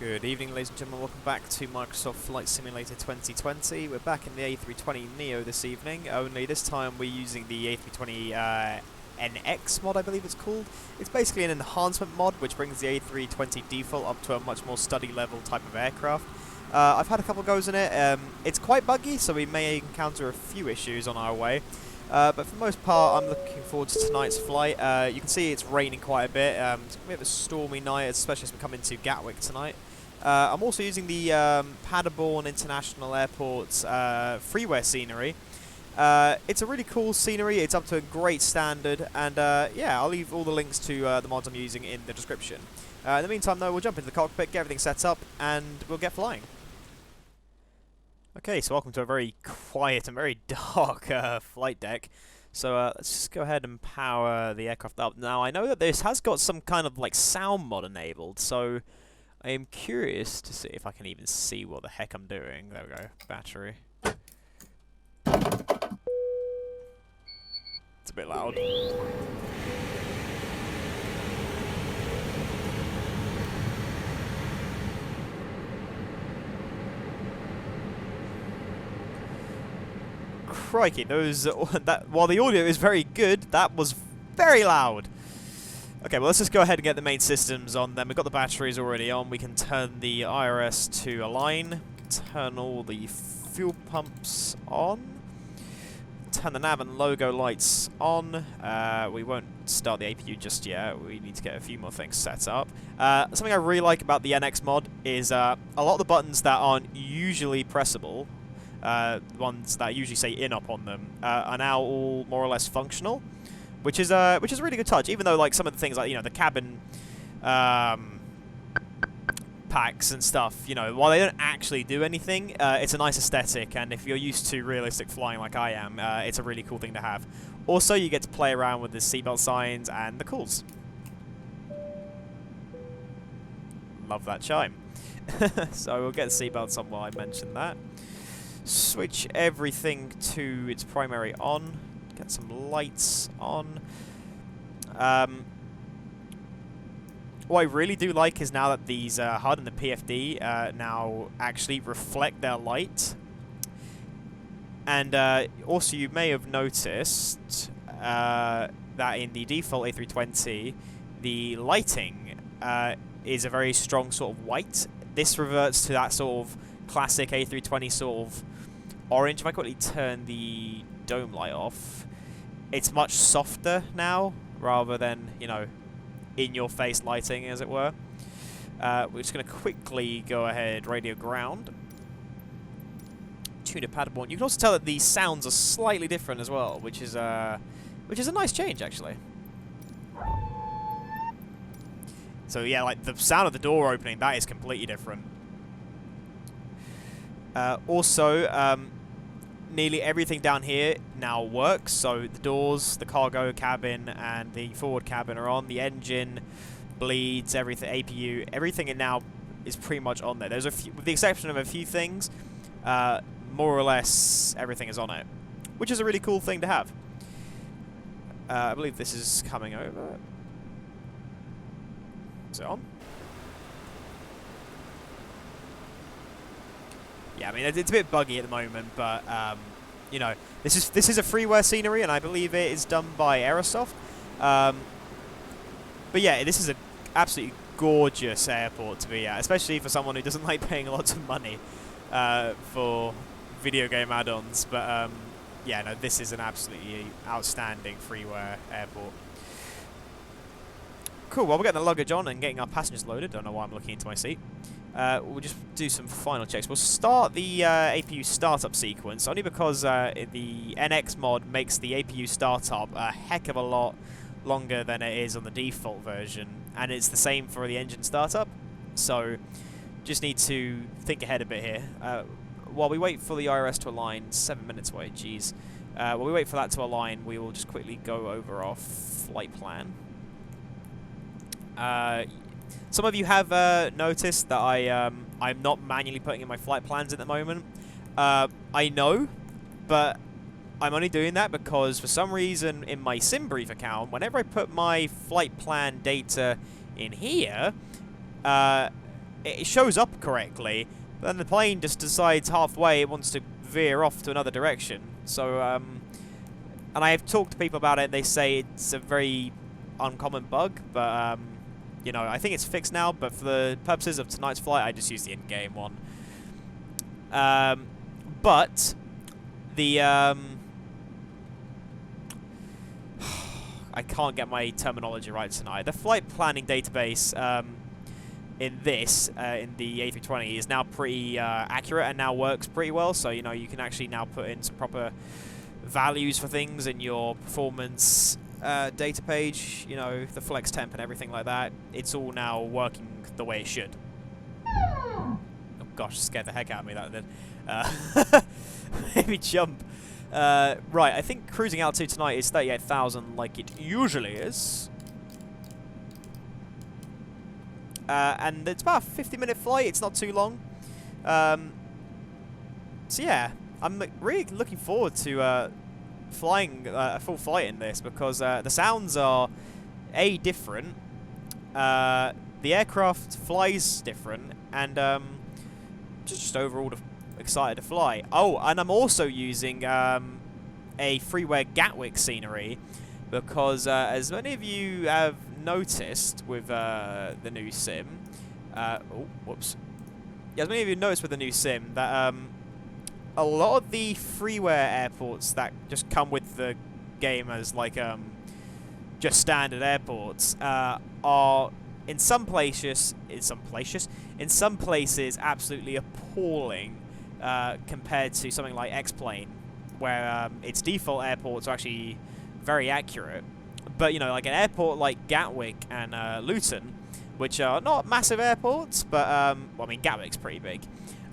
Good evening, ladies and gentlemen. Welcome back to Microsoft Flight Simulator 2020. We're back in the A320neo this evening, only this time we're using the A320 NX mod, I believe it's called. It's basically an enhancement mod which brings the A320 default up to a much more study level type of aircraft. I've had a couple goes in it. It's quite buggy, so we may encounter a few issues on our way. But for the most part, I'm looking forward to tonight's flight. You can see it's raining quite a bit. It's a bit of a stormy night, especially as we come into Gatwick tonight. I'm also using the Paderborn International Airport's freeware scenery. It's a really cool scenery. It's up to a great standard, and yeah, I'll leave all the links to the mods I'm using in the description. In the meantime, though, we'll jump into the cockpit, get everything set up, and we'll get flying. Okay, so welcome to a very quiet and very dark flight deck. So let's just go ahead and power the aircraft up. Now, I know that this has got some kind of like sound mod enabled, so I am curious to see if I can even see what the heck I'm doing. There we go, battery. It's a bit loud. Crikey, those while the audio is very good, that was very loud. Okay, well, let's just go ahead and get the main systems on them. We've got the batteries already on. We can turn the IRS to align, turn all the fuel pumps on, turn the nav and logo lights on. We won't start the APU just yet. We need to get a few more things set up. Something I really like about the NX mod is a lot of the buttons that aren't usually pressable, ones that usually say in-up on them, are now all more or less functional, which is a really good touch. Even though like some of the things like the cabin packs and stuff, while they don't actually do anything, it's a nice aesthetic, and if you're used to realistic flying like I am, it's a really cool thing to have. Also, you get to play around with the seatbelt signs and the calls. Love that chime. So we'll get the seatbelts on while I mention that. Switch everything to its primary on. Get some lights on. What I really do like is now that these HUD and the PFD now actually reflect their light. And also you may have noticed that in the default A320, the lighting is a very strong sort of white. This reverts to that sort of classic A320 sort of orange. If I quickly turn the dome light off, it's much softer now, rather than, in-your-face lighting, as it were. We're just going to quickly go ahead, radio ground. Tune to Paderborn. You can also tell that the sounds are slightly different as well, which is a nice change, actually. So yeah, like the sound of the door opening, that is completely different. Also, nearly everything down here now works. So the doors, the cargo cabin, and the forward cabin are on. The engine, bleeds, everything, APU, everything now is pretty much on there. There's a few, with the exception of a few things, more or less everything is on it, which is a really cool thing to have. I believe this is coming over. Is it on? Yeah, I mean, it's a bit buggy at the moment, but this is a freeware scenery, and I believe it is done by Aerosoft. But yeah, this is an absolutely gorgeous airport to be at, especially for someone who doesn't like paying lots of money for video game add-ons. But yeah, no, this is an absolutely outstanding freeware airport. Cool. Well, we're getting the luggage on and getting our passengers loaded. Don't know why I'm looking into my seat. We'll just do some final checks. We'll start the APU startup sequence, only because the NX mod makes the APU startup a heck of a lot longer than it is on the default version, and it's the same for the engine startup, so just need to think ahead a bit here. While we wait for the IRS to align, 7 minutes away, jeez. While we wait for that to align, we will just quickly go over our flight plan. Some of you have noticed that I'm not manually putting in my flight plans at the moment. I know, but I'm only doing that because for some reason in my SimBrief account, whenever I put my flight plan data in here, it shows up correctly, but then the plane just decides halfway it wants to veer off to another direction. So, and I have talked to people about it, and they say it's a very uncommon bug, but, you know, I think it's fixed now, but for the purposes of tonight's flight, I just used the in-game one. But the, I can't get my terminology right tonight. The flight planning database, in this, in the A320, is now pretty accurate and now works pretty well. So, you know, you can actually now put in some proper values for things in your performance data page. You know, the flex temp and everything like that. It's all now working the way it should. Oh gosh, scared the heck out of me that did. Made me jump. Right, I think cruising altitude tonight is 38,000 like it usually is. And it's about a 50-minute flight. It's not too long. So yeah, I'm really looking forward to flying a full flight in this, because the sounds are different. The aircraft flies different, and just overall excited to fly. Oh, and I'm also using a freeware Gatwick scenery, because as many of you have noticed with the new sim, oh, whoops. Yeah, as many of you noticed with the new sim that a lot of the freeware airports that just come with the game as like just standard airports are in some places absolutely appalling compared to something like X-Plane, where its default airports are actually very accurate. But, you know, like an airport like Gatwick and Luton, which are not massive airports, but, well, I mean, Gatwick's pretty big,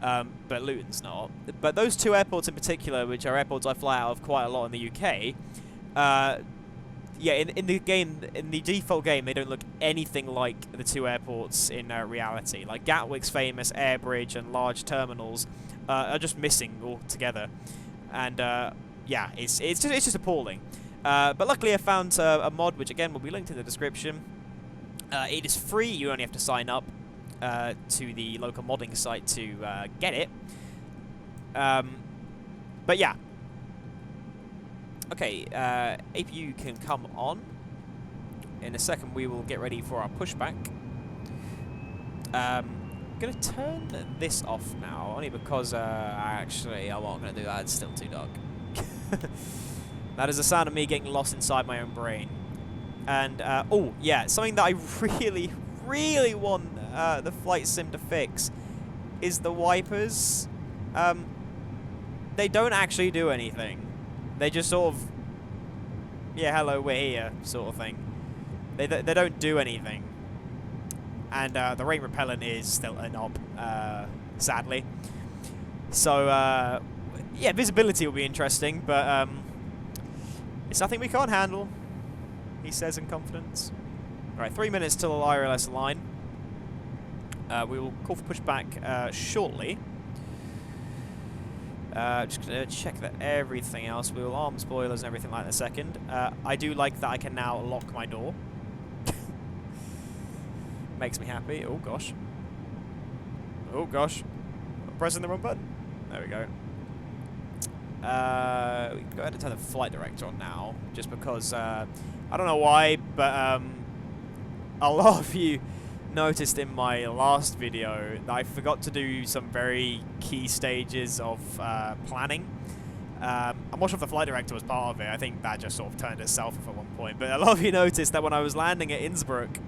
but Luton's not. But those two airports in particular, which are airports I fly out of quite a lot in the UK, yeah, in the game, in the default game, they don't look anything like the two airports in reality. Like, Gatwick's famous air bridge and large terminals are just missing altogether. And, yeah, it's just appalling. But luckily I found a mod, which again will be linked in the description. It is free. You only have to sign up to the local modding site to get it. But yeah. Okay, APU can come on. In a second we will get ready for our pushback. I'm going to turn this off now, only because actually I'm not going to do that. It's still too dark. That is the sound of me getting lost inside my own brain. And, oh, yeah, something that I really, really want the flight sim to fix is the wipers. They don't actually do anything. They just sort of, yeah, hello, we're here, sort of thing. They don't do anything. And the rain repellent is still a knob, sadly. So, yeah, visibility will be interesting, but it's nothing we can't handle, he says in confidence. Alright, 3 minutes till the IRLS line. We will call for pushback shortly. Just going to check that everything else. We will arm spoilers and everything like that in a second. I do like that I can now lock my door. Makes me happy. Oh, gosh. Oh, gosh. I'm pressing the wrong button. There we go. We can go ahead and turn the flight director on now, just because, I don't know why, but a lot of you noticed in my last video that I forgot to do some very key stages of planning. I'm not sure if the flight director was part of it. I think that just sort of turned itself off at one point, but a lot of you noticed that when I was landing at Innsbruck,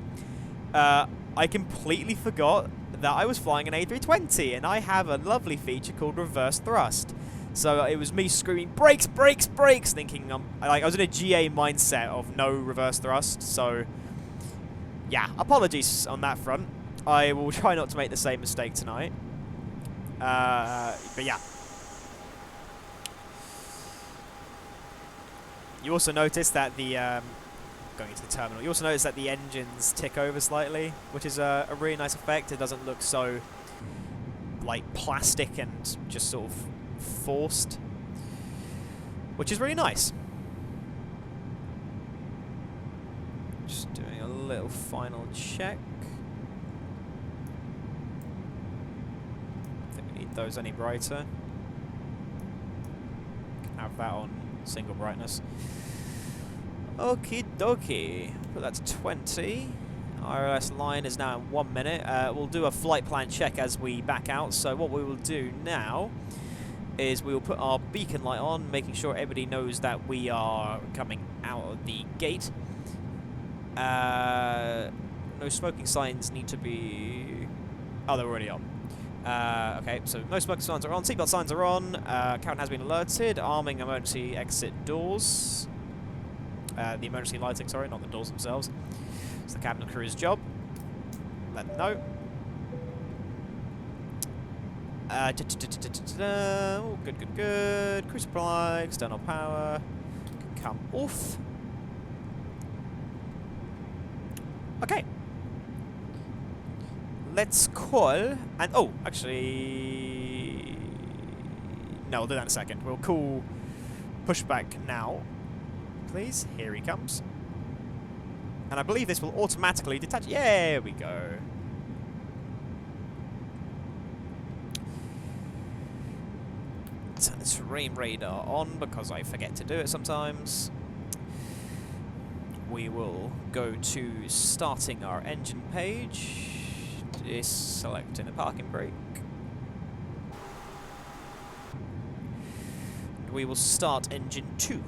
I completely forgot that I was flying an A320, and I have a lovely feature called reverse thrust. So it was me screaming, brakes, brakes, brakes, thinking I was in a GA mindset of no reverse thrust. So yeah, apologies on that front. I will try not to make the same mistake tonight. But yeah. You also notice that the going into the terminal. You also notice that the engines tick over slightly, which is a really nice effect. It doesn't look so like plastic and just sort of forced, which is really nice. Just doing a little final check. those any brighter. Have that on single brightness. Okie dokie. Put that to 20. RLS line is now in 1 minute. We'll do a flight plan check as we back out. So what we will do now is we will put our beacon light on, making sure everybody knows that we are coming out of the gate. No smoking signs need to be... Oh, they're already on. Okay, so no smoking signs are on. Seatbelt signs are on. Karen has been alerted. Arming emergency exit doors. The emergency lighting, sorry, not the doors themselves. It's the cabin crew's job. Let them know. Oh, good. Crew supply, external power. Can come off. Okay. Let's call, and oh, actually, no, we'll do that in a second. We'll call pushback now, please. Here he comes. And I believe this will automatically detach. Yeah, there we go. Turn this terrain radar on because I forget to do it sometimes. We will go to starting our engine page. Selecting the parking brake. We will start engine 2.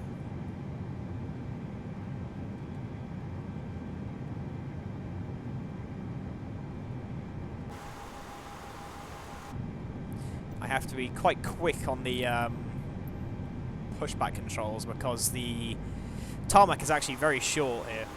I have to be quite quick on the pushback controls because the tarmac is actually very short here.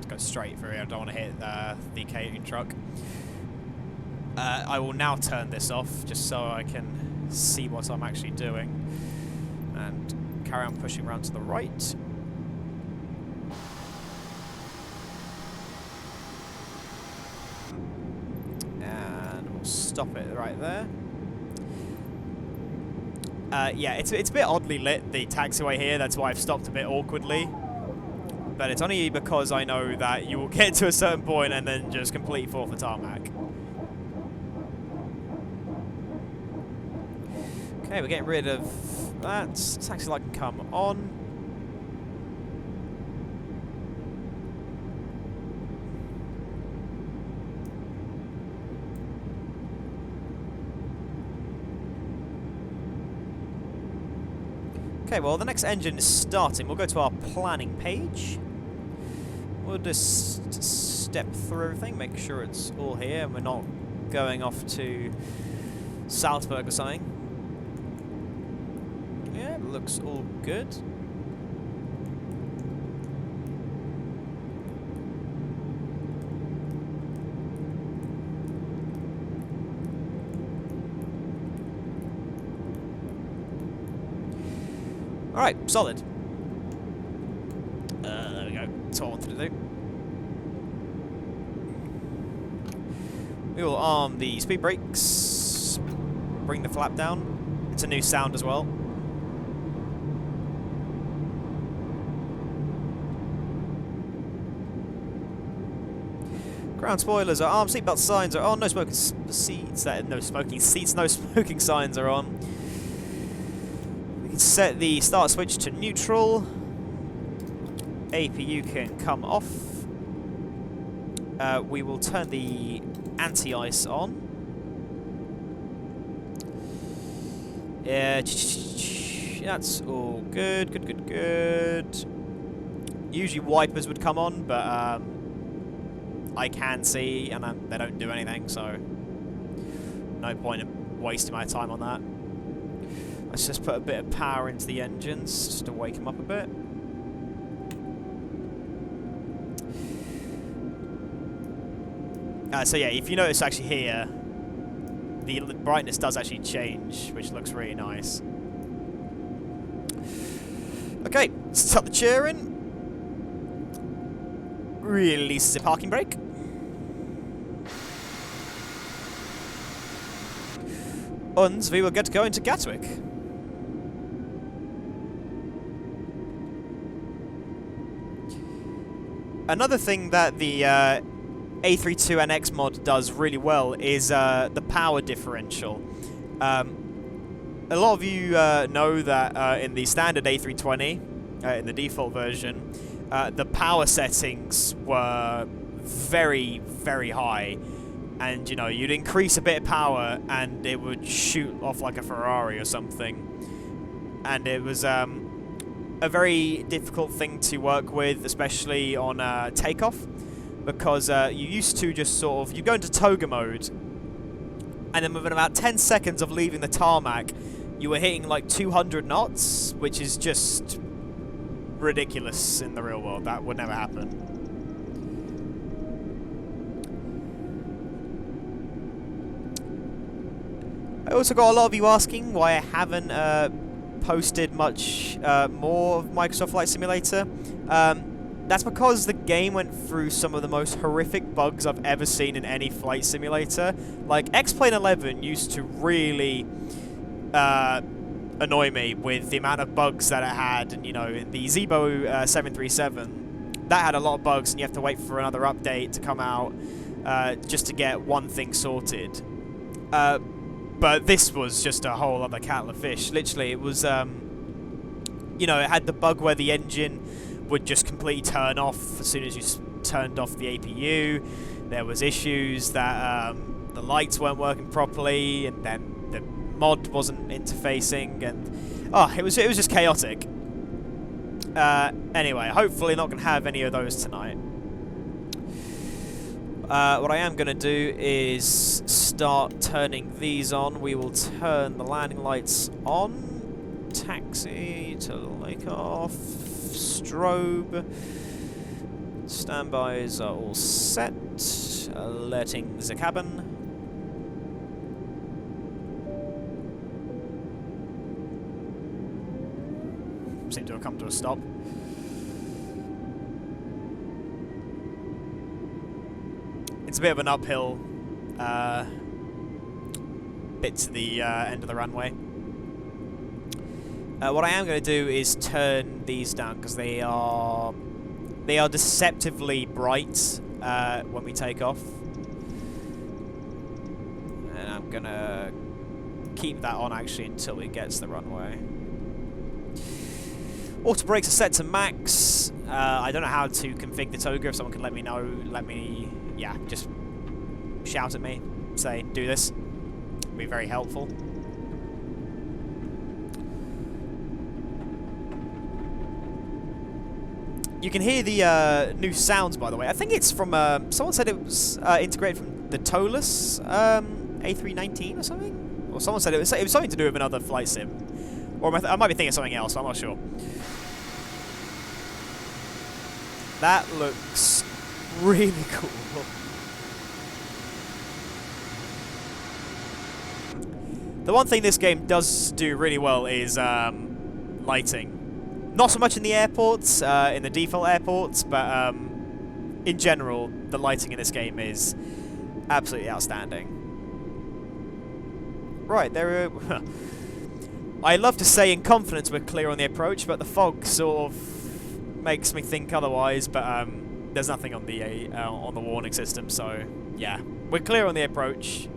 Go straight through here. I don't want to hit the catering truck. I will now turn this off just so I can see what I'm actually doing and carry on pushing around to the right. And we'll stop it right there. Yeah, it's a bit oddly lit, the taxiway here. That's why I've stopped a bit awkwardly. But it's only because I know that you will get to a certain point and then just completely fall off the tarmac. Okay, we're getting rid of that. Taxi light can come on. Okay, well, the next engine is starting. We'll go to our planning page. We'll just step through everything, make sure it's all here, and we're not going off to Salzburg or something. Yeah, it looks all good. Alright, solid. There we go. That's what I wanted to do. We will arm the speed brakes. Bring the flap down. It's a new sound as well. Ground spoilers are armed. Seatbelt signs are on. No smoking seats. No smoking seats. No smoking signs are on. We can set the start switch to neutral. APU can come off. We will turn the anti-ice on. Yeah, that's all good. Good. Usually wipers would come on, but I can see, and they don't do anything, so no point in wasting my time on that. Let's just put a bit of power into the engines, just to wake them up a bit. So yeah, if you notice actually here, the brightness does actually change, which looks really nice. Okay, let's tuck the chair in. Release the parking brake. And we will get going to Gatwick. Another thing that the A32NX mod does really well is the power differential. A lot of you know that in the standard A320, in the default version, the power settings were very, very high. And, you know, you'd increase a bit of power and it would shoot off like a Ferrari or something. And it was a very difficult thing to work with, especially on takeoff. Because you used to just sort of... You go into toga mode, and then within about 10 seconds of leaving the tarmac, you were hitting like 200 knots, which is just ridiculous in the real world. That would never happen. I also got a lot of you asking why I haven't posted much more of Microsoft Flight Simulator. That's because the game went through some of the most horrific bugs I've ever seen in any flight simulator. Like, X-Plane 11 used to really annoy me with the amount of bugs that it had. And, you know, in the Zibo 737, that had a lot of bugs, and you have to wait for another update to come out just to get one thing sorted. But this was just a whole other kettle of fish. Literally, it was, you know, it had the bug where the engine would just completely turn off as soon as you turned off the APU. There was issues that the lights weren't working properly, and then the mod wasn't interfacing, and oh, it was just chaotic. Anyway, hopefully not going to have any of those tonight. What I am going to do is start turning these on. We will turn the landing lights on. Taxi to lake off. Strobe. Standbys are all set. Alerting the cabin. Seem to have come to a stop. It's a bit of an uphill bit to the end of the runway. What I am going to do is turn these down because they are deceptively bright when we take off. And I'm going to keep that on actually until it gets to the runway. Auto brakes are set to max. I don't know how to configure the toga. If someone can let me know, yeah, just shout at me, say, do this. It'd be very helpful. You can hear the new sounds, by the way. I think it's from, someone said it was integrated from the Tolus A319 or something? Or someone said it was something to do with another flight sim. Or I might be thinking of something else, I'm not sure. That looks really cool. The one thing this game does do really well is lighting. Not so much in the airports, in the default airports, but in general, the lighting in this game is absolutely outstanding. Right, there are... I love to say in confidence we're clear on the approach, but the fog sort of makes me think otherwise, but there's nothing on the warning system, so yeah. We're clear on the approach.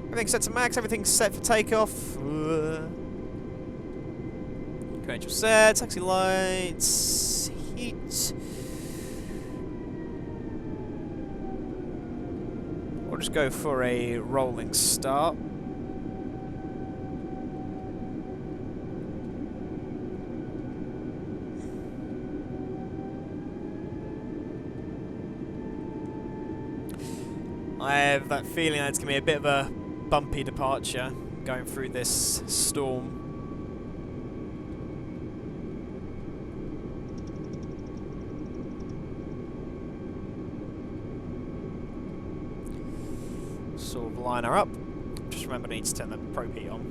Everything's set to max, everything's set for takeoff. Credential set, taxi lights, heat. We'll just go for a rolling start. I have that feeling that it's going to be a bit of a bumpy departure going through this storm. Sort of line her up. Just remember I need to turn the probe heat on.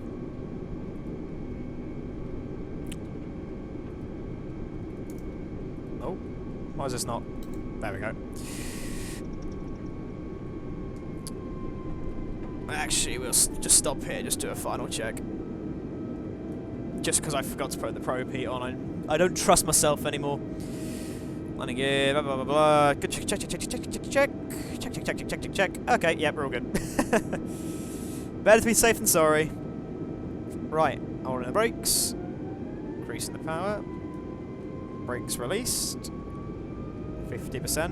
Oh, why is this not? There we go. Actually, we'll just stop here, just do a final check. Just because I forgot to put the pro heat on. I don't trust myself anymore. Landing gear, blah, blah, blah, blah. Good check, check, check, check, check, check, check, check. Check, check, check, check, check, check, check. Okay, yeah, we're all good. Better to be safe than sorry. Right, holding the brakes. Increasing the power. Brakes released. 50%.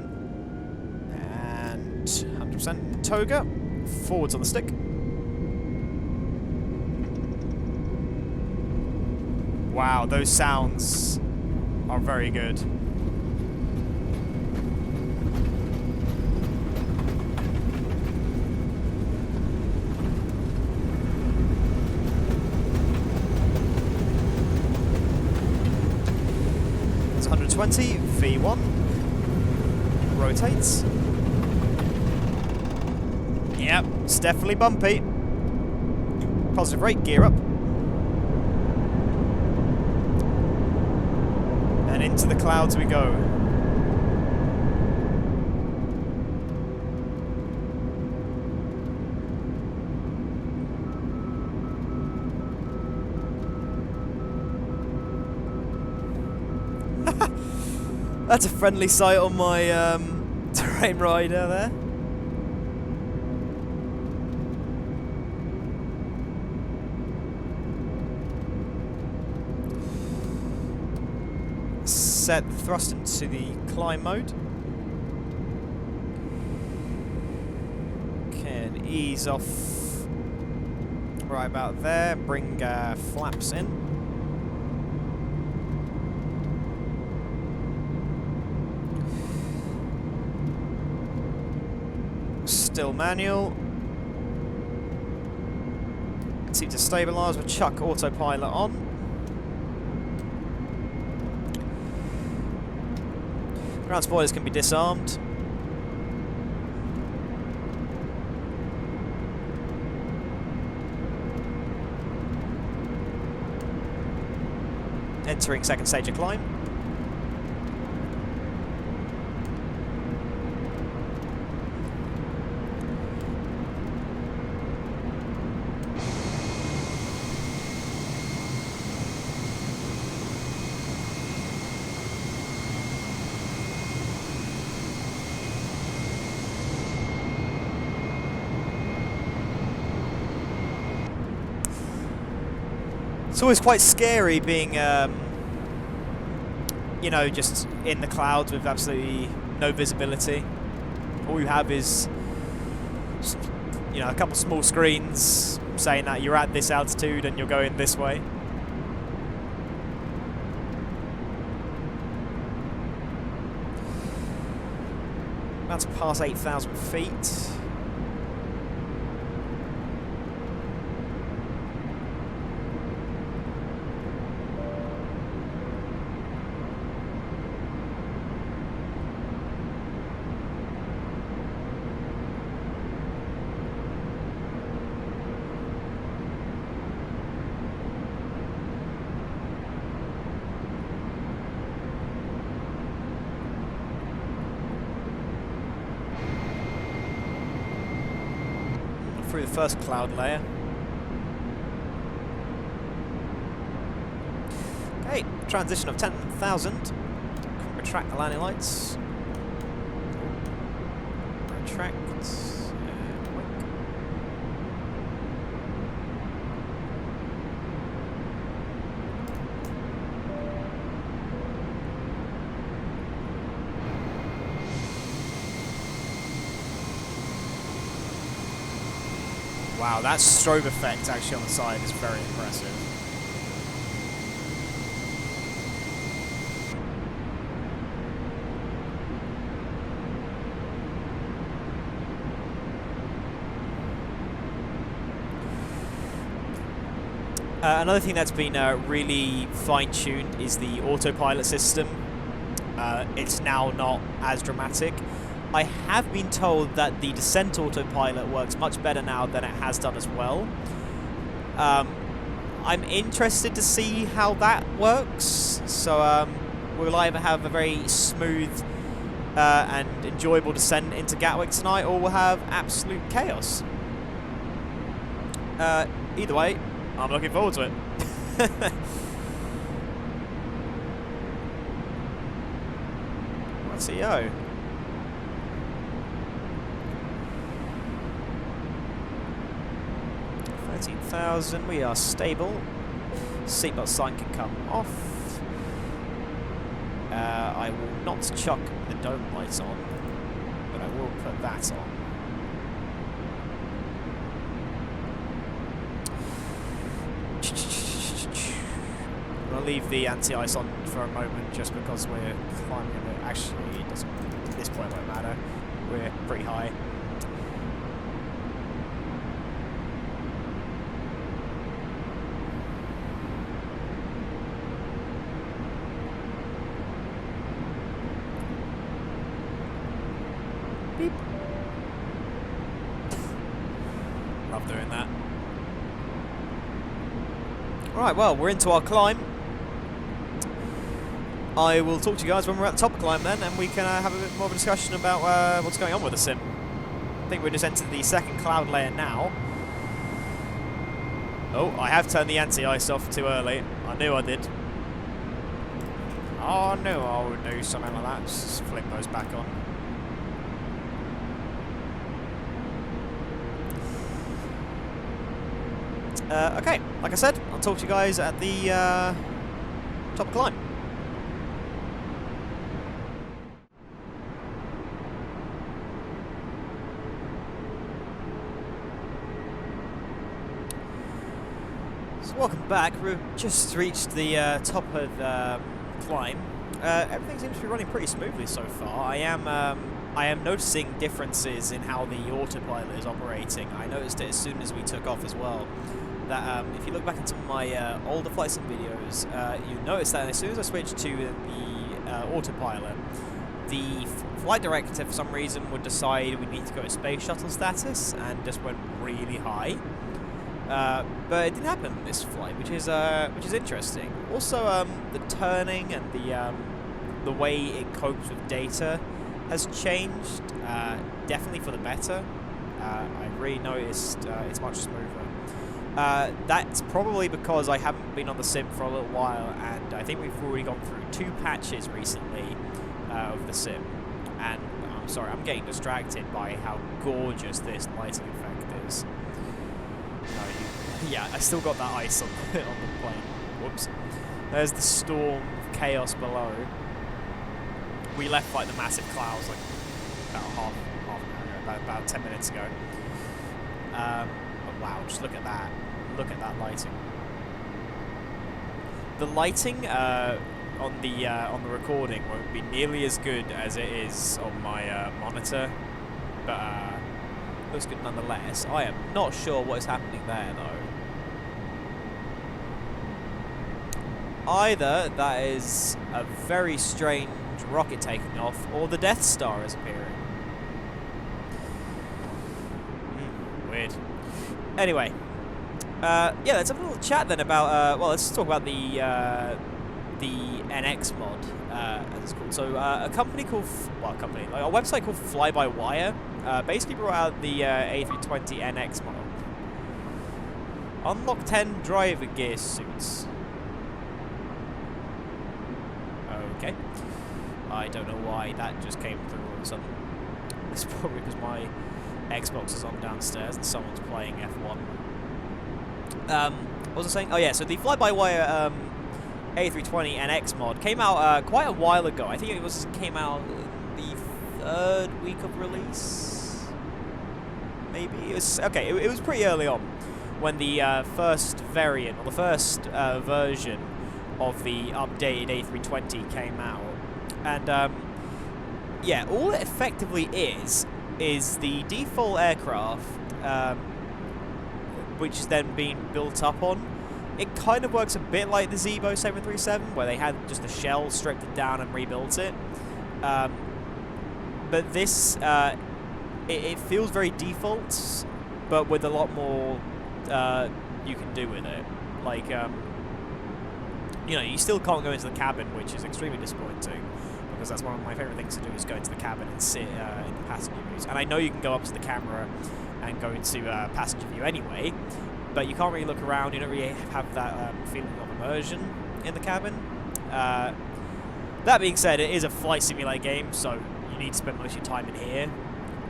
And 100% toga. Forwards on the stick. Wow, those sounds are very good. It's 120, V1. Rotates. Yep, it's definitely bumpy. Positive rate, gear up. And into the clouds we go. That's a friendly sight on my terrain rider there. Set the thrust into the climb mode. Can ease off right about there. Bring flaps in. Still manual. Seat to stabilise. We'll chuck autopilot on. Ground spoilers can be disarmed. Entering second stage of climb. It's always quite scary being, you know, just in the clouds with absolutely no visibility. All you have is, you know, a couple small screens saying that you're at this altitude and you're going this way. About to pass 8,000 feet. Through the first cloud layer. Okay, transition of 10,000. Retract the landing lights. Retract. Wow, that strobe effect actually on the side is very impressive. Another thing that's been really fine-tuned is the autopilot system. It's now not as dramatic. I have been told that the descent autopilot works much better now than it has done as well. I'm interested to see how that works. So we'll either have a very smooth and enjoyable descent into Gatwick tonight, or we'll have absolute chaos. Either way, I'm looking forward to it. What's CEO? 13,000. We are stable. Seatbelt sign can come off. I will not chuck the dome lights on, but I will put that on. I'm going to leave the anti-ice on for a moment just because we're climbing a bit. Actually, it doesn't, at this point it won't matter. We're pretty high. Beep. Love doing that. Alright, well, we're into our climb. I will talk to you guys when we're at the top of the climb then, and we can have a bit more of a discussion about what's going on with the sim. I think we just entered the second cloud layer now. Oh, I have turned the anti-ice off too early. I knew I did. Oh, I knew I would do something like that. Just flip those back on. Okay, like I said, I'll talk to you guys at the top of the climb. So welcome back. We've just reached the top of the climb. Everything seems to be running pretty smoothly so far. I am noticing differences in how the autopilot is operating. I noticed it as soon as we took off as well. That if you look back into my older flight sim videos, you notice that as soon as I switched to the autopilot, the flight director for some reason would decide we need to go to space shuttle status and just went really high. But it didn't happen this flight, which is interesting. Also, the turning and the way it copes with data has changed, definitely for the better. I really noticed it's much smoother. That's probably because I haven't been on the sim for a little while, and I think we've already gone through 2 patches recently of the sim. And I'm sorry, I'm getting distracted by how gorgeous this lighting effect is. Yeah, I still got that ice on the plane. Whoops. There's the storm chaos below. We left like the massive clouds like about half an hour ago, about 10 minutes ago. But wow, just look at that. Look at that lighting. The lighting on the recording won't be nearly as good as it is on my monitor, but looks good nonetheless. I am not sure what is happening there though. Either that is a very strange rocket taking off, or the Death Star is appearing. Weird. Anyway, yeah, let's have a little chat then about. Well, let's talk about the NX mod, as it's called. So, a company called like a website called Fly by Wire, basically brought out the A320 NX model. Unlock 10 driver gear suits. Okay. I don't know why that just came through all of a sudden. It's probably because my Xbox is on downstairs and someone's playing F1. What was I saying? Oh yeah, so the fly-by-wire A320 NX mod came out quite a while ago. I think it came out the 3rd week of release. Maybe it was okay. It was pretty early on when the first variant or the first version of the updated A320 came out, and yeah, all it effectively is the default aircraft, which is then being built up on. It kind of works a bit like the Zibo 737, where they had just the shell, stripped it down, and rebuilt it. But this, it feels very default, but with a lot more you can do with it. Like, you know, you still can't go into the cabin, which is extremely disappointing, because that's one of my favourite things to do, is go into the cabin and sit in the passenger views. And I know you can go up to the camera and go into passenger view anyway, but you can't really look around. You don't really have that feeling of immersion in the cabin. That being said, it is a flight simulator game, so you need to spend most of your time in here.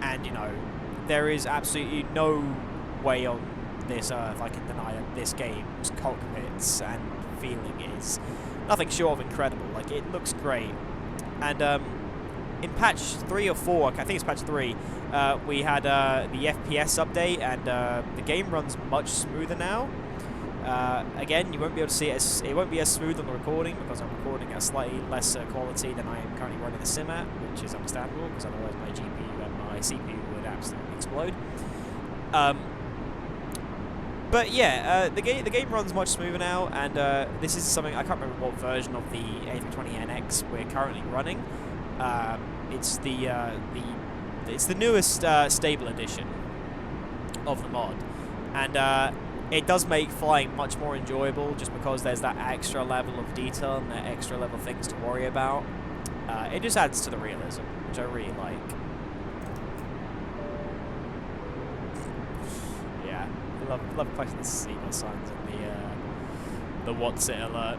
And, you know, there is absolutely no way on this earth I can deny that this game's cockpits and feeling is nothing short of incredible. Like, it looks great. And in patch 3 or 4, I think it's patch 3, we had the FPS update, and the game runs much smoother now. Again, you won't be able to see it. It won't be as smooth on the recording because I'm recording at a slightly lesser quality than I am currently running the sim at, which is understandable because otherwise my GPU and my CPU would absolutely explode. But yeah, the game runs much smoother now, and this is something I can't remember what version of the A320NX we're currently running. It's the newest stable edition of the mod, and it does make flying much more enjoyable just because there's that extra level of detail and that extra level of things to worry about. It just adds to the realism, which I really like. Yeah, love pressing the seagull signs and the what's it alert.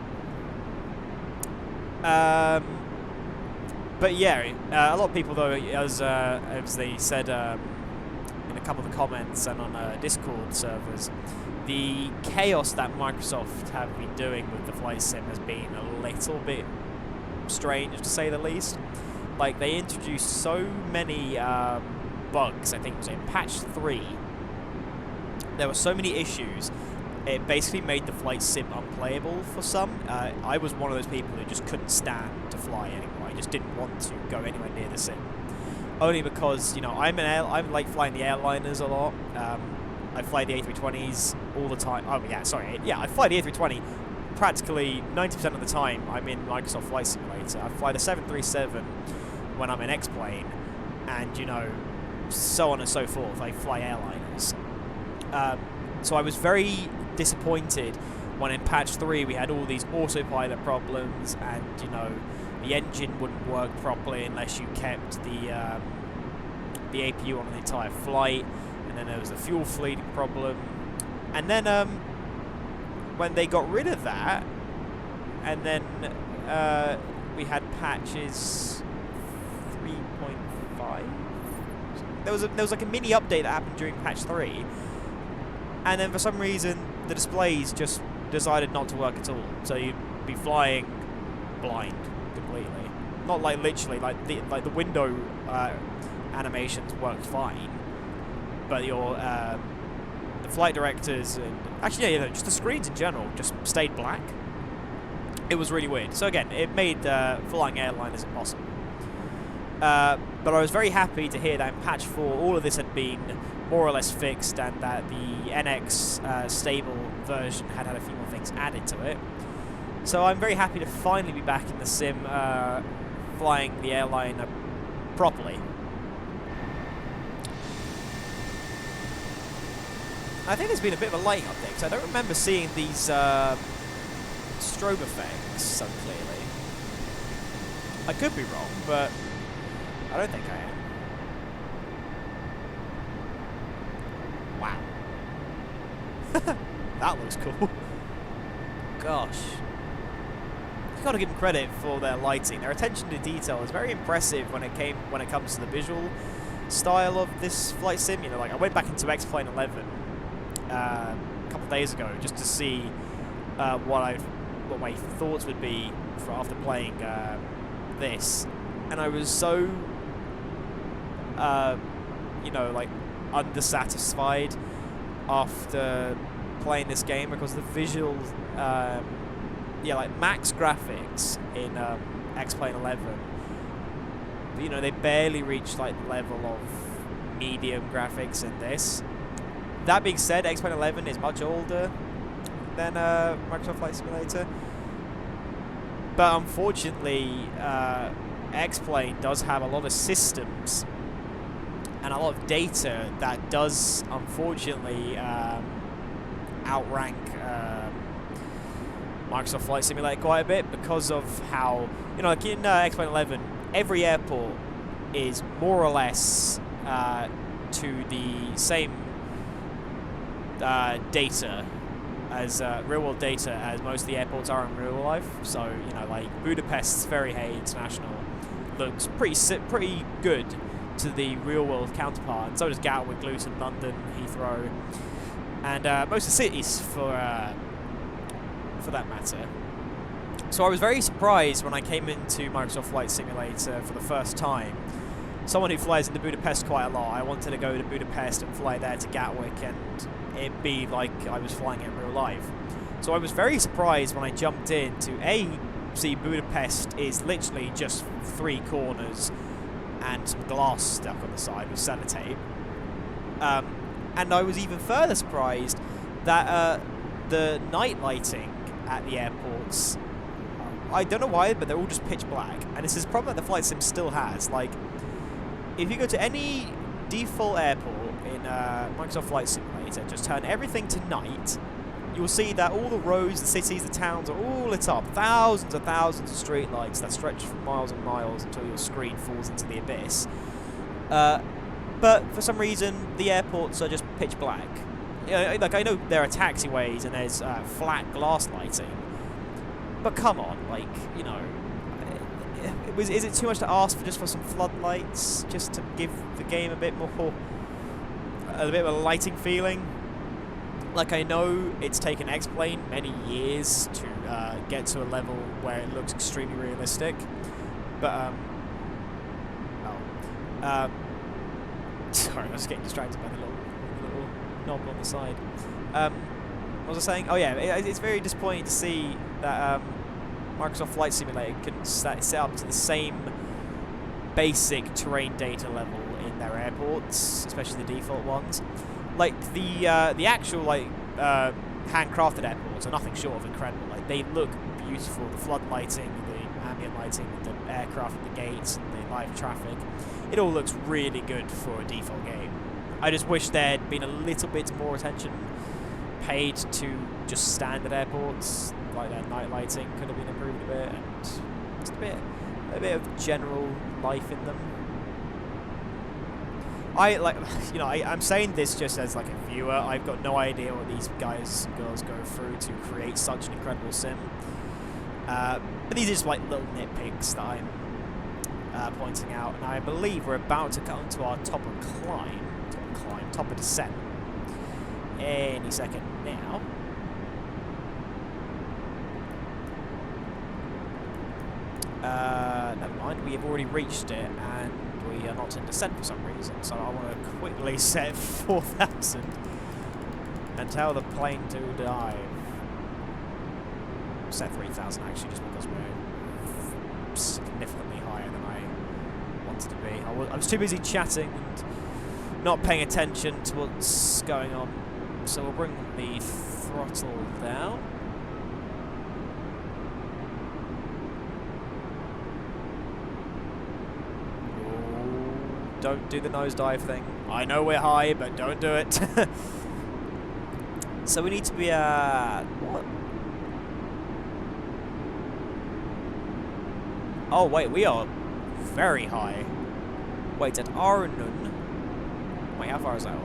But yeah, a lot of people though, as they said in a couple of the comments and on Discord servers, the chaos that Microsoft have been doing with the flight sim has been a little bit strange, to say the least. Like, they introduced so many bugs. I think it was in patch 3. There were so many issues. It basically made the flight sim unplayable for some. I was one of those people who just couldn't stand to fly anymore. I just didn't want to go anywhere near the sim. Only because, you know, I like flying the airliners a lot. I fly the A320s all the time. Oh, yeah, sorry. Yeah, I fly the A320 practically 90% of the time. I'm in Microsoft Flight Simulator. I fly the 737 when I'm in X-Plane, and, you know, so on and so forth. I fly airliners. So I was very disappointed when in patch 3 we had all these autopilot problems, and, you know, the engine wouldn't work properly unless you kept the APU on the entire flight. And then there was the fuel fleeting problem. And then when they got rid of that, and then we had patches 3.5. There was like a mini update that happened during patch 3. And then for some reason the displays just decided not to work at all. So you'd be flying blind completely. Not like literally, like the window animations worked fine. But your the flight directors and actually, yeah, just the screens in general just stayed black. It was really weird. So again, it made flying airliners impossible. But I was very happy to hear that in patch 4 all of this had been more or less fixed, and that the NX stable version had a few more things added to it. So I'm very happy to finally be back in the sim, flying the airliner properly. I think there's been a bit of a lighting update, because I don't remember seeing these strobe effects so clearly. I could be wrong, but I don't think I am. Wow. That looks cool. Gosh. You've got to give them credit for their lighting. Their attention to detail is very impressive when it comes to the visual style of this flight sim. You know, like I went back into X-Plane 11 a couple of days ago just to see what my thoughts would be after playing this, and I was so you know, like undersatisfied after playing this game because the visuals, yeah, like max graphics in X-Plane 11, you know, they barely reach like the level of medium graphics in this. That being said, X-Plane 11 is much older than Microsoft Flight Simulator, but unfortunately X-Plane does have a lot of systems and a lot of data that does unfortunately outrank Microsoft Flight Simulator quite a bit, because of how, you know, like in X-Plane 11, every airport is more or less to the same data, as real world data, as most of the airports are in real life. So you know, like Budapest's Ferihe International looks pretty good to the real world counterpart, and so does Gatwick, Luton, London, Heathrow, and most of the cities for that matter. So I was very surprised when I came into Microsoft Flight Simulator for the first time. Someone who flies into Budapest quite a lot, I wanted to go to Budapest and fly there to Gatwick and it be like I was flying in real life. So I was very surprised when I jumped in to see Budapest is literally just 3 corners and some glass stuck on the side with sellotape. And I was even further surprised that the night lighting at the airports, I don't know why, but they're all just pitch black. And this is a problem that the flight sim still has. Like, if you go to any default airport in Microsoft Flight Simulator, just turn everything to night, you'll see that all the roads, the cities, the towns are all lit up. Thousands and thousands of street lights that stretch for miles and miles until your screen falls into the abyss. But for some reason, the airports are just pitch black. You know, like, I know there are taxiways and there's flat glass lighting, but come on, like, you know, is it too much to ask for just for some floodlights, just to give the game a bit of a lighting feeling? Like, I know it's taken X-Plane many years to get to a level where it looks extremely realistic, but sorry, I was getting distracted by the little knob on the side. What was I saying? Oh yeah, it's very disappointing to see that Microsoft Flight Simulator can set up to the same basic terrain data level in their airports, especially the default ones. Like the actual like handcrafted airports are nothing short of incredible. Like, they look beautiful. The flood lighting, the ambient lighting, the aircraft at the gates, and the live traffic. It all looks really good for a default game. I just wish there'd been a little bit more attention paid to just standard airports. Like, their night lighting could have been improved a bit, and just a bit of general life in them. I'm saying this just as like a viewer. I've got no idea what these guys and girls go through to create such an incredible sim. But these are just like little nitpicks that I'm pointing out, and I believe we're about to come to our top of descent any second now. Never mind, we have already reached it, and we are not in descent for some reason, so I want to quickly set 4,000 and tell the plane to dive. Set 3,000 actually, just because we're significantly higher than I wanted to be. I was too busy chatting and not paying attention to what's going on, so we'll bring the throttle down. Don't do the nosedive thing. I know we're high, but don't do it. So we need to be at... what? Oh, wait, we are very high. Wait, at Arnun. Wait, how far is that?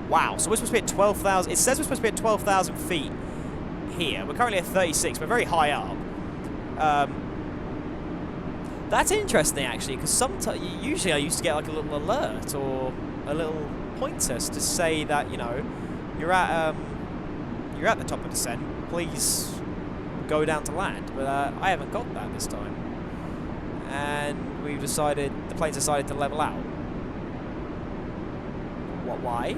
Wow, so we're supposed to be at 12,000... It says we're supposed to be at 12,000 feet here. We're currently at 36. We're very high up. That's interesting, actually, because usually I used to get like a little alert or a little pointer to say that, you know, you're at the top of descent. Please go down to land. But I haven't got that this time, and the plane's decided to level out. What? Why?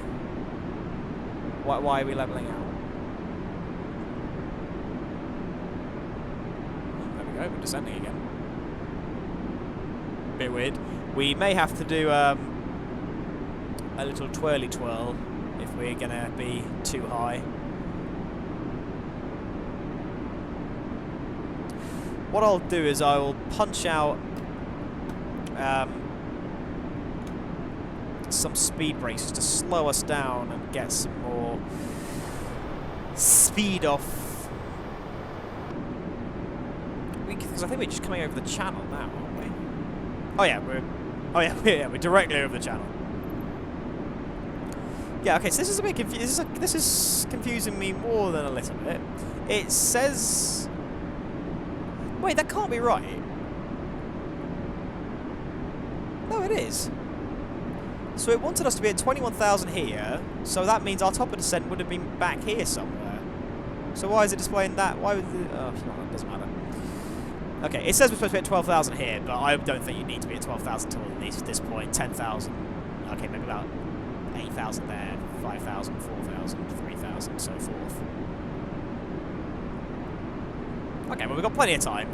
Why are we leveling out? There we go. We're descending again. Bit weird. We may have to do a little twirly twirl if we're gonna be too high. What I'll do is I will punch out some speed brakes to slow us down and get some more speed off. Because I think we're just coming over the channel now, aren't we? Oh yeah, we're directly over the channel. Yeah, okay, so this is a bit this is confusing me more than a little bit. It says... Wait, that can't be right. No, it is. So it wanted us to be at 21,000 here, so that means our top of descent would have been back here somewhere. So why is it displaying that? Why would the... Oh, no, it doesn't matter. Okay, it says we're supposed to be at 12,000 here, but I don't think you need to be at 12,000 till at least this point. 10,000. Okay, maybe about 8,000 there, 5,000, 4,000, 3,000, so forth. Okay, well, we've got plenty of time.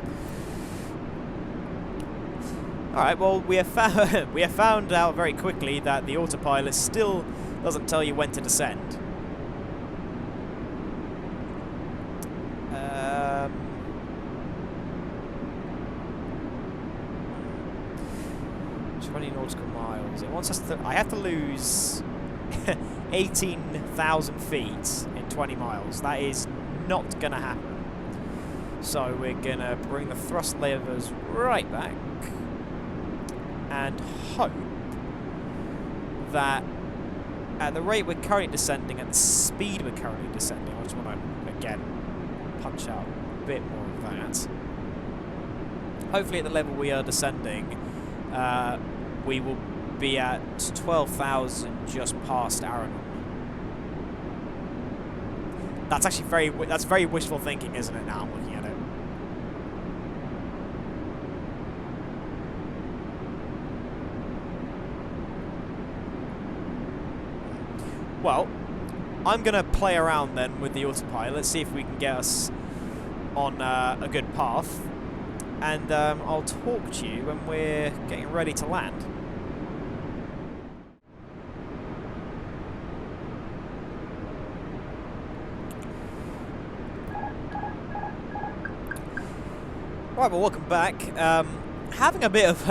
Alright, well, we have found out very quickly that the autopilot still doesn't tell you when to descend. 20 nautical miles. It wants us to... I have to lose 18,000 feet in 20 miles. That is not going to happen. So we're going to bring the thrust levers right back and hope that at the rate we're currently descending, at the speed we're currently descending, I just want to, again, punch out a bit more of that. Hopefully at the level we are descending, we will be at 12,000 just past Aragon. That's actually that's very wishful thinking, isn't it, now I'm looking at it. Well, I'm going to play around then with the autopilot, see if we can get us on a good path, and I'll talk to you when we're getting ready to land. Right, well, welcome back. Having a bit of,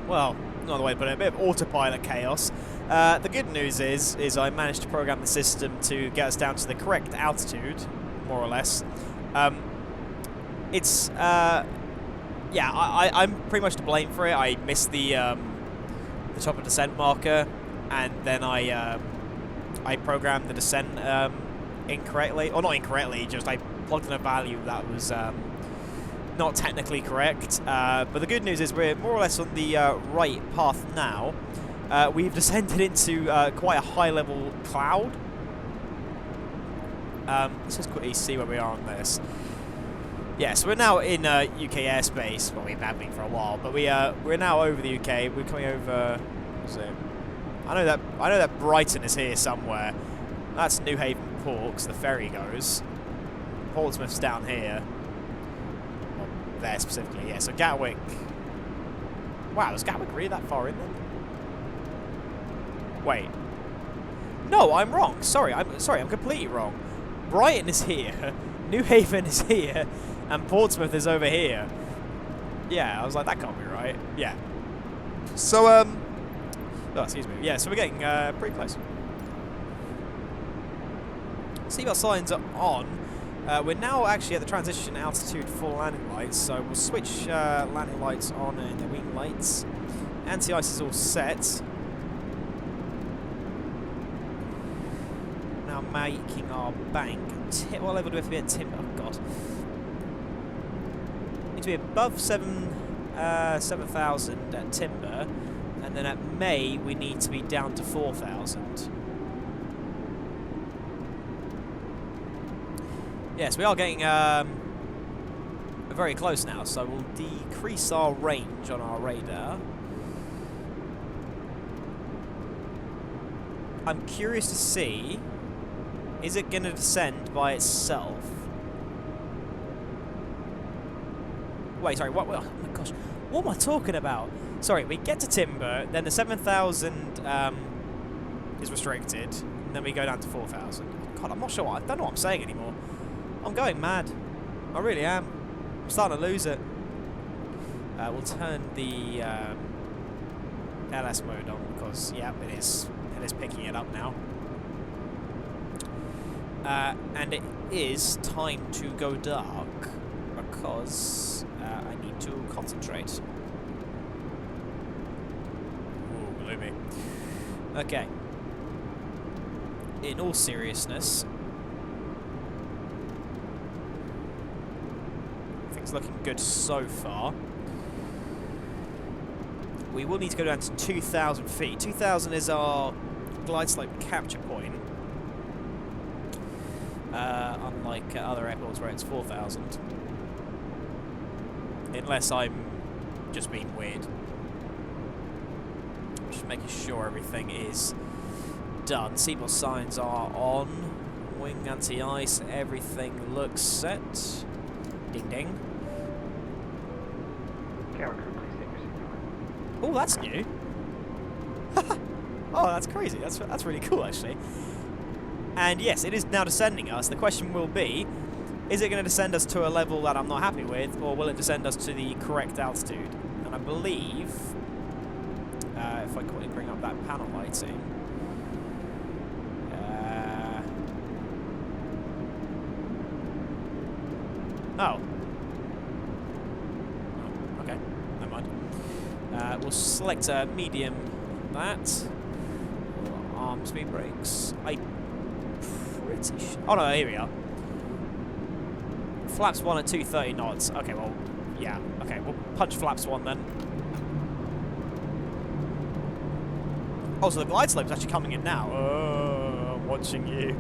well, not the way to put it, a bit of autopilot chaos. The good news is I managed to program the system to get us down to the correct altitude, more or less. It's, yeah, I'm pretty much to blame for it. I missed the top of descent marker, and then I programmed the descent incorrectly, or not incorrectly, just I plugged in a value that was not technically correct. But the good news is we're more or less on the right path now. We've descended into quite a high-level cloud. Let's just quickly see where we are on this. Yeah, so we're now in UK airspace. Well, we have been for a while, but we're now over the UK. We're coming over. What is it? I know that Brighton is here somewhere. That's New Haven Port, 'cause the ferry goes. Portsmouth's down here. Well, there specifically, yeah. So Gatwick. Wow, is Gatwick really that far inland? Wait. No, I'm wrong. Sorry, I'm completely wrong. Brighton is here, New Haven is here, and Portsmouth is over here. Yeah, I was like, that can't be right. Yeah. So, oh, excuse me. Yeah, so we're getting pretty close. Seatbelt signs are on. We're now actually at the transition altitude for landing lights, so we'll switch landing lights on and the wing lights. Anti-ice is all set. Now making our bank. What level do we have to be at timber? Oh god. Need to be above 7,000 at timber, and then at May we need to be down to 4,000. Yes, we are getting very close now, so we'll decrease our range on our radar. I'm curious to see, is it going to descend by itself? Wait, sorry, what? Oh my gosh, what am I talking about? Sorry, we get to timber, then the 7,000 is restricted, and then we go down to 4,000. God, I'm not sure. I don't know what I'm saying anymore. I'm going mad. I really am. I'm starting to lose it. We'll turn the LS mode on because, yeah, it is picking it up now. And it is time to go dark because I need to concentrate. Ooh, gloomy. Okay. in all seriousness, things looking good so far. We will need to go down to 2,000 feet. 2,000 is our glide slope capture point. Unlike other airports where it's 4,000. Unless I'm just being weird. Just making sure everything is done. Seatbelt signs are on. Wing anti-ice. Everything looks set. Ding ding. Oh, that's new. Oh, that's crazy. That's really cool, actually. And yes, it is now descending us. The question will be, is it going to descend us to a level that I'm not happy with, or will it descend us to the correct altitude? And I believe, if I quickly bring up that panel lighting, oh, okay, never mind. We'll select a medium on that. Arm speed brakes. Oh no, here we are. Flaps 1 at 230 knots. Okay, well, yeah. Okay, we'll punch flaps 1 then. Oh, so the glide slope is actually coming in now. Oh, I'm watching you.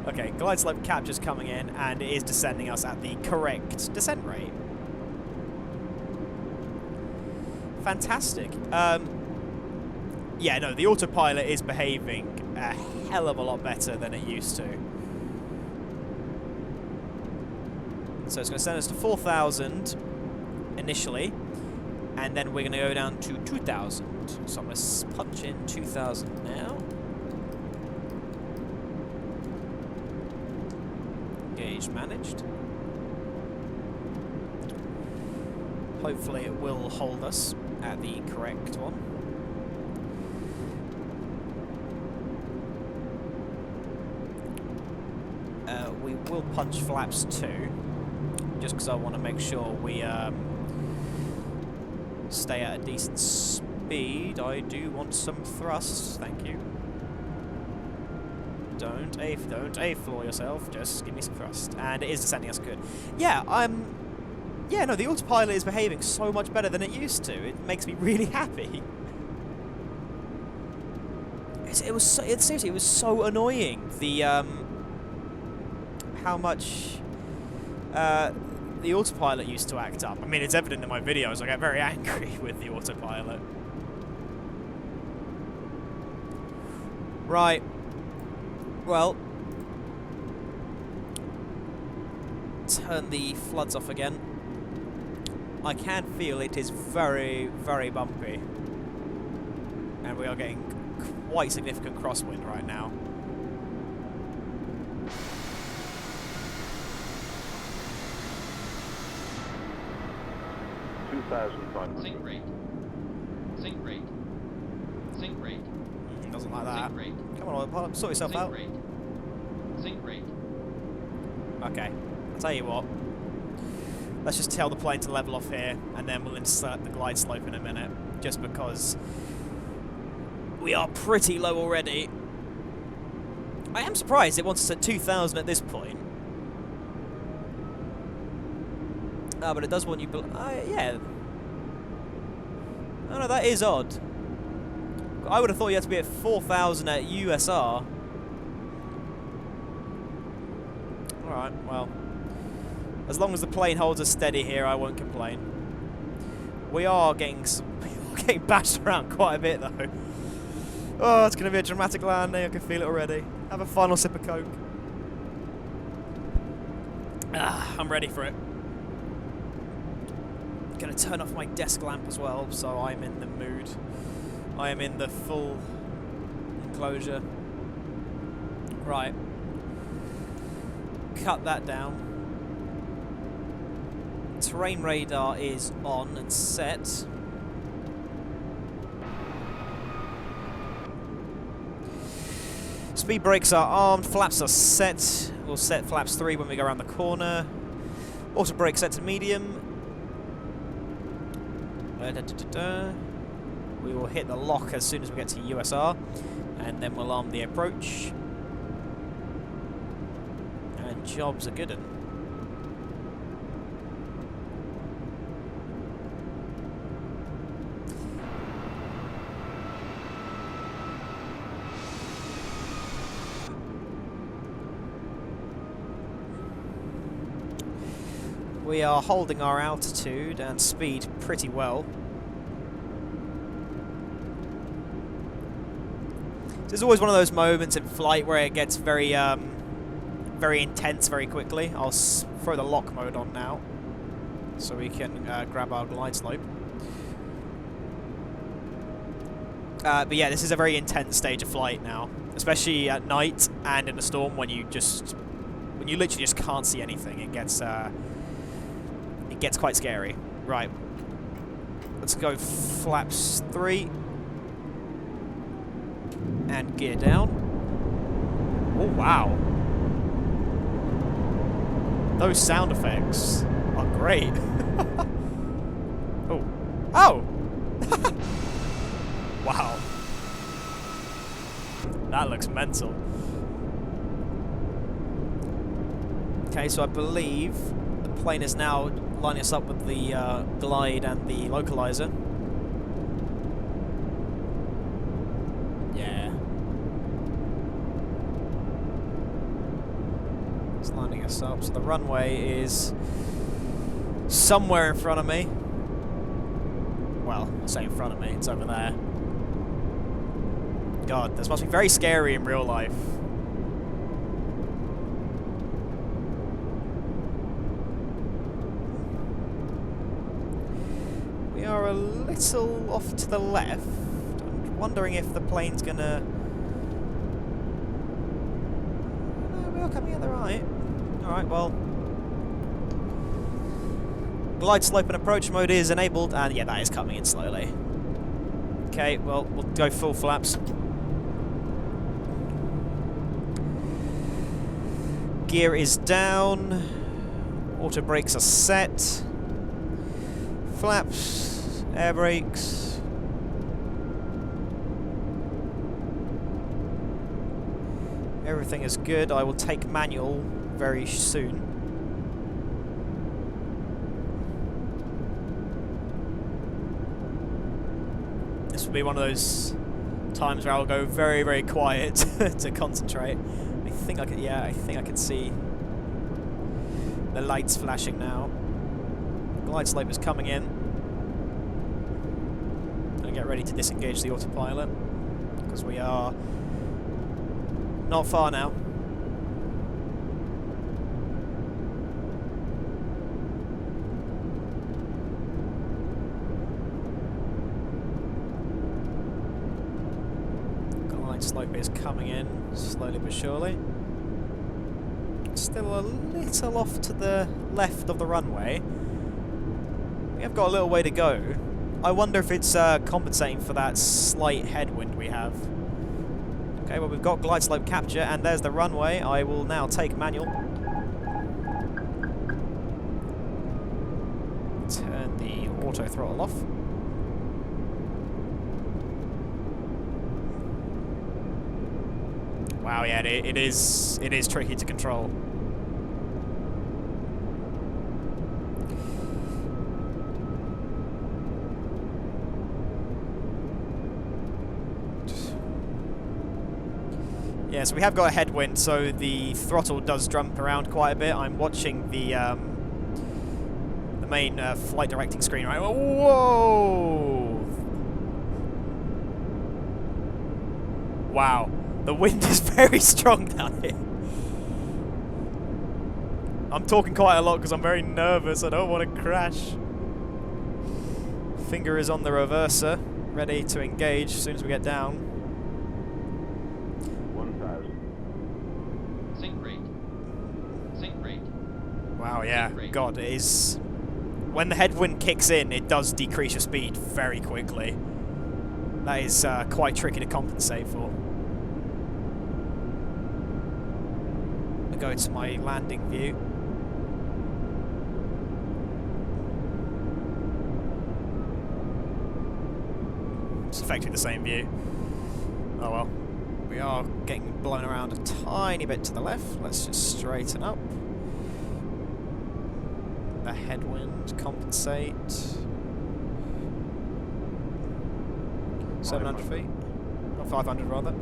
Okay, glide slope capture's coming in, and it is descending us at the correct descent rate. Fantastic. Yeah, no, the autopilot is behaving a hell of a lot better than it used to. So it's going to send us to 4,000 initially, and then we're going to go down to 2,000. So I'm going to punch in 2,000 now. Gauge managed. Hopefully it will hold us at the correct one. We will punch flaps 2, just because I want to make sure we stay at a decent speed. I do want some thrust, thank you. Don't A-floor yourself, just give me some thrust. And it is descending us good. Yeah, yeah, no, the autopilot is behaving so much better than it used to. It makes me really happy. Seriously, it was so annoying. The how much the autopilot used to act up. I mean, it's evident in my videos. I get very angry with the autopilot. Right. Well, turn the floods off again. I can feel it is very, very bumpy. And we are getting quite significant crosswind right now. Sink rate. Sink rate. Sink rate. Doesn't like that. Sink rate. Come on, autopilot, sort yourself out. Rate. Sink rate. Okay, I'll tell you what. Let's just tell the plane to level off here, and then we'll insert the glide slope in a minute, just because we are pretty low already. I am surprised it wants us at 2,000 at this point. But it does want you... yeah. Oh, no, that is odd. I would have thought you had to be at 4,000 at USR. Alright, well. As long as the plane holds us steady here, I won't complain. We are getting bashed around quite a bit, though. Oh, it's going to be a dramatic landing. I can feel it already. Have a final sip of Coke. I'm ready for it. Going to turn off my desk lamp as well, so I'm in the mood. I am in the full enclosure. Right. Cut that down. Terrain radar is on and set. Speed brakes are armed, flaps are set. We'll set flaps 3 when we go around the corner. Auto brake set to medium. We will hit the lock as soon as we get to USR. And then we'll arm the approach. And job's a good one. We are holding our altitude and speed pretty well. There's always one of those moments in flight where it gets very very intense very quickly. I'll throw the lock mode on now so we can grab our glide slope. But yeah, this is a very intense stage of flight now, especially at night and in a storm when you literally just can't see anything. It gets quite scary. Right, let's go flaps 3 and gear down. Oh wow, those sound effects are great. Oh wow, that looks mental. Okay, so I believe the plane is now lining us up with the glide and the localizer. Yeah. It's lining us up. So the runway is somewhere in front of me. Well, I say in front of me, it's over there. God, this must be very scary in real life. We are a little off to the left. I'm wondering if the plane's gonna... No, we are coming at the right. Alright, well... Glide slope and approach mode is enabled, and yeah, that is coming in slowly. Okay, well, we'll go full flaps. Gear is down. Auto brakes are set. Flaps, air brakes. Everything is good. I will take manual very soon. This will be one of those times where I'll go very, very quiet to concentrate. I think I can see the lights flashing now. Glide slope is coming in. Gonna get ready to disengage the autopilot because we are not far now. Glide slope is coming in slowly but surely. Still a little off to the left of the runway. We have got a little way to go. I wonder if it's compensating for that slight headwind we have. Okay, well we've got glide slope capture and there's the runway. I will now take manual. Turn the auto throttle off. Wow, yeah, it is tricky to control. Yeah, so we have got a headwind, so the throttle does jump around quite a bit. I'm watching the main flight directing screen right. Whoa! Wow, the wind is very strong down here. I'm talking quite a lot because I'm very nervous. I don't want to crash. Finger is on the reverser, ready to engage as soon as we get down. Wow, yeah, God, it is... When the headwind kicks in, it does decrease your speed very quickly. That is quite tricky to compensate for. I go to my landing view. It's effectively the same view. Oh well. We are getting blown around a tiny bit to the left. Let's just straighten up. The headwind, compensate. 700 feet? Or 500 rather.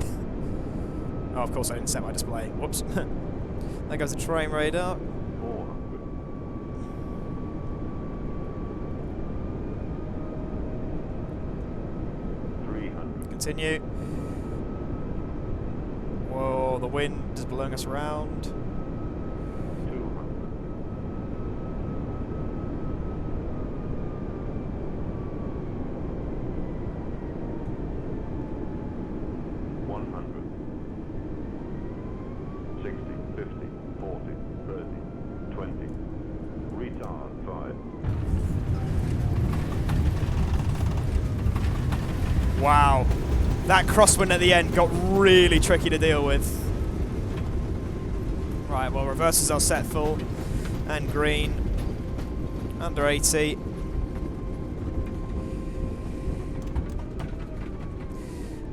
Oh, of course I didn't set my display. Whoops. There goes the train radar. 400. 300. Continue. Whoa, the wind is blowing us around. 200. 100. 60, 50, 40, 30, 20. Retard 5. Wow. That crosswind at the end got really tricky to deal with. Right, well, reversers are set full. And green. Under 80.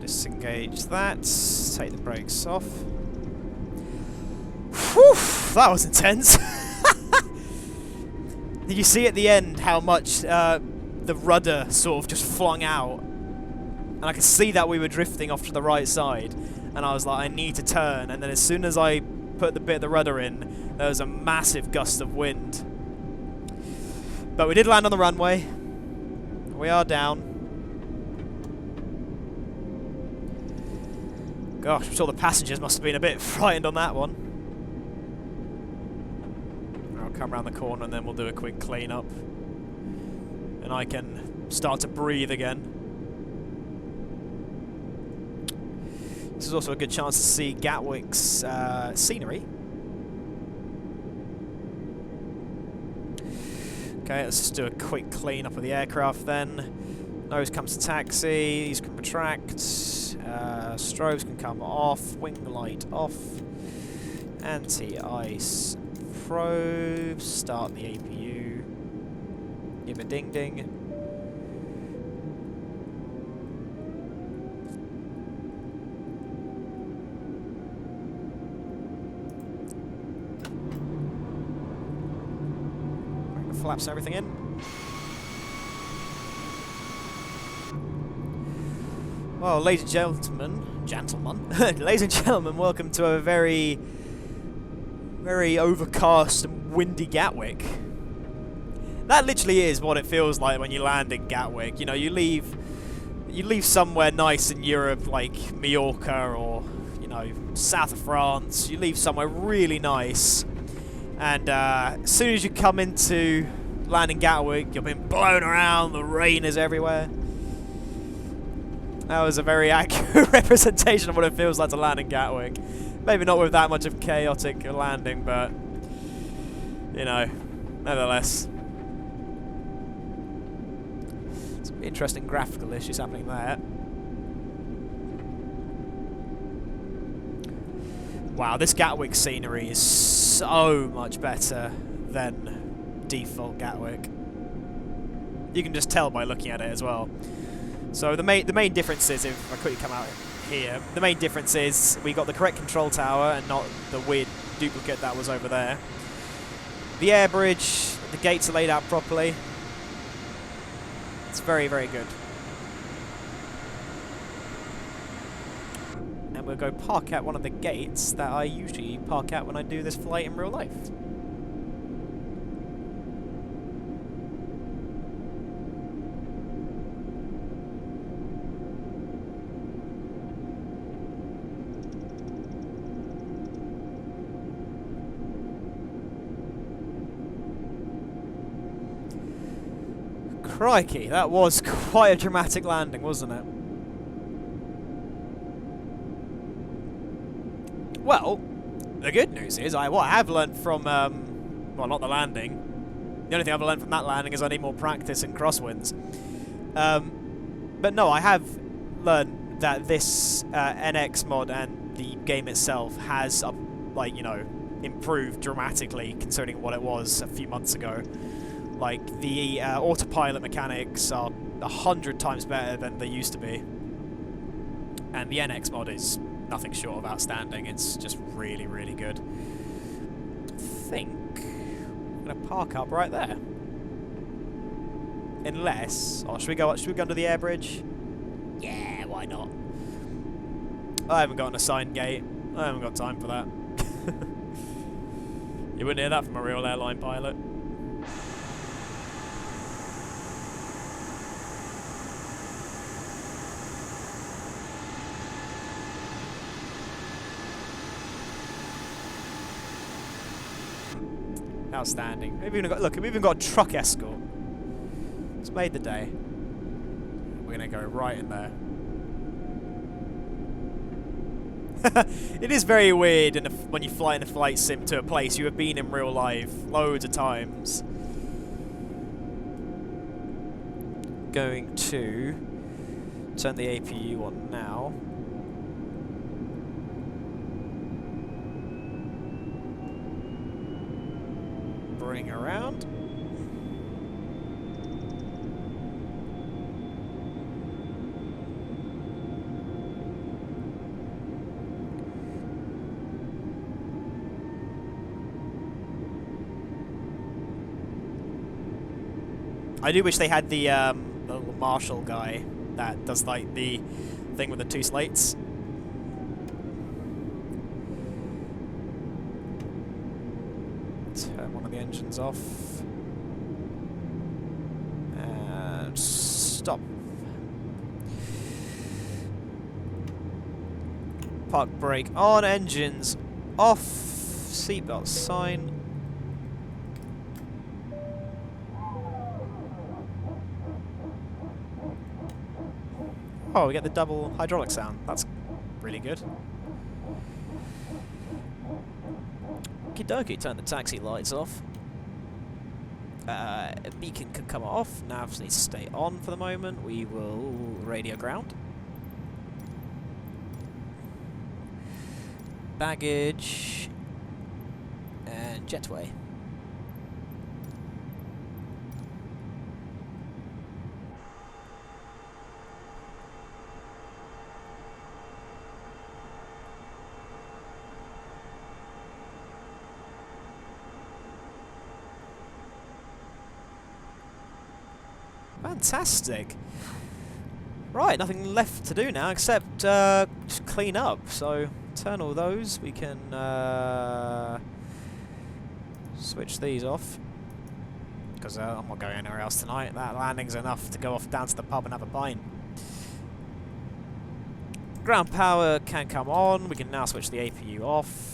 Disengage that. Take the brakes off. Whew, that was intense. Did you see at the end how much the rudder sort of just flung out? And I could see that we were drifting off to the right side. And I was like, I need to turn. And then as soon as I put the bit of the rudder in, there was a massive gust of wind. But we did land on the runway. We are down. Gosh, I'm sure the passengers must have been a bit frightened on that one. I'll come around the corner and then we'll do a quick clean up. And I can start to breathe again. This is also a good chance to see Gatwick's scenery. Okay, let's just do a quick clean up of the aircraft then. Nose comes to taxi, these can retract, strobes can come off, wing light off, anti-ice probe, start the APU, give a ding ding. Bring the flaps and everything in. Well, ladies and gentlemen, ladies and gentlemen, welcome to a very overcast and windy Gatwick. That literally is what it feels like when you land in Gatwick. You know, you leave somewhere nice in Europe, like Mallorca or, you know, south of France. You leave somewhere really nice, and as soon as you come into land in Gatwick, you're being blown around. The rain is everywhere. That was a very accurate representation of what it feels like to land in Gatwick. Maybe not with that much of chaotic landing, but, you know, nevertheless. Some interesting graphical issues happening there. Wow, this Gatwick scenery is so much better than default Gatwick. You can just tell by looking at it as well. So the main difference is, if I quickly come out here, the main difference is we got the correct control tower and not the weird duplicate that was over there. The air bridge, the gates are laid out properly. It's very, very good. And we'll go park at one of the gates that I usually park at when I do this flight in real life. Crikey, that was quite a dramatic landing, wasn't it? Well, the good news is, what I have learnt from, well, not the landing. The only thing I've learnt from that landing is I need more practice in crosswinds. But no, I have learnt that this NX mod and the game itself has, like, you know, improved dramatically concerning what it was a few months ago. Like, the autopilot mechanics are 100 times better than they used to be. And the NX mod is nothing short of outstanding. It's just really, really good. I think I'm gonna park up right there. Unless, oh, should we go under the air bridge? Yeah, why not? I haven't got an assigned gate. I haven't got time for that. You wouldn't hear that from a real airline pilot. Outstanding. We've even got, look, we've even got a truck escort. It's made the day. We're gonna go right in there. It is very weird when you fly in a flight sim to a place you have been in real life loads of times. Going to turn the APU on now. Bring around. I do wish they had the little marshal guy that does like the thing with the 2 slates. Turn one of the engines off. And stop. Park brake on, engines off, seatbelt sign. Oh, we get the double hydraulic sound. That's really good. Okie dokie, turn the taxi lights off. Beacon can come off. Nav needs to stay on for the moment. We will radio ground. Baggage. And jetway. Fantastic. Right, nothing left to do now except just clean up. So turn all those. We can switch these off because I'm not going anywhere else tonight. That landing's enough to go off down to the pub and have a pint. Ground power can come on. We can now switch the APU off.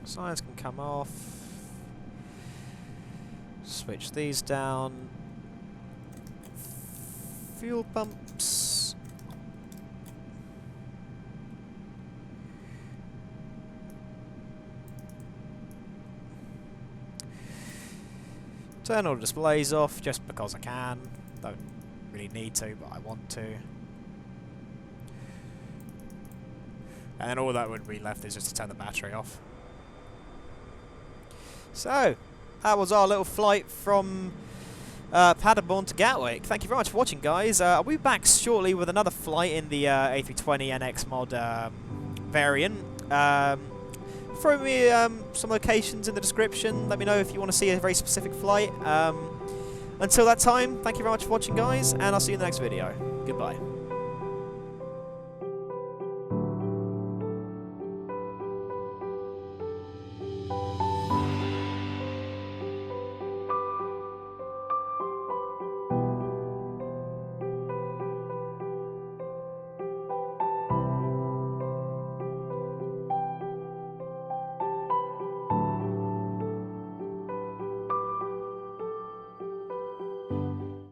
Signs can come off. Switch these down. Fuel pumps. Turn all the displays off just because I can. Don't really need to, but I want to. And then all that would be left is just to turn the battery off. So, that was our little flight from Paderborn to Gatwick. Thank you very much for watching, guys. I'll be back shortly with another flight in the A320 NX mod variant. Throw me some locations in the description. Let me know if you want to see a very specific flight. Until that time, thank you very much for watching, guys, and I'll see you in the next video. Goodbye.